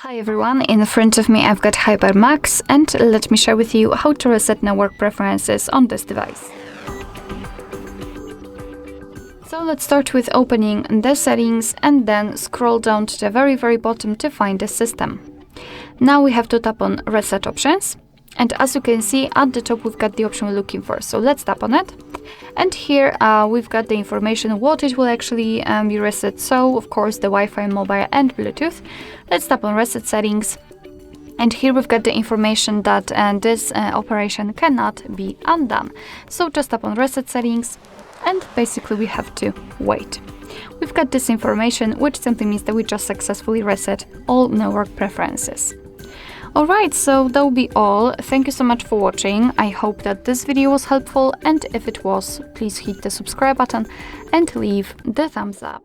Hi everyone, in front of me I've got HiPad Max and let me share with you how to reset network preferences on this device. So let's start with opening the settings and then scroll down to the very bottom to find the system. Now we have to tap on reset options, and as you can see at the top we've got the option we're looking for, so let's tap on it. And here we've got the information what it will actually be reset, so of course the Wi-Fi, mobile and Bluetooth. Let's tap on reset settings, and here we've got the information that this operation cannot be undone. So just tap on reset settings and basically we have to wait. We've got this information, which simply means that we just successfully reset all network preferences. Alright, so that will be all. Thank you so much for watching. I hope that this video was helpful, and if it was, please hit the subscribe button and leave the thumbs up.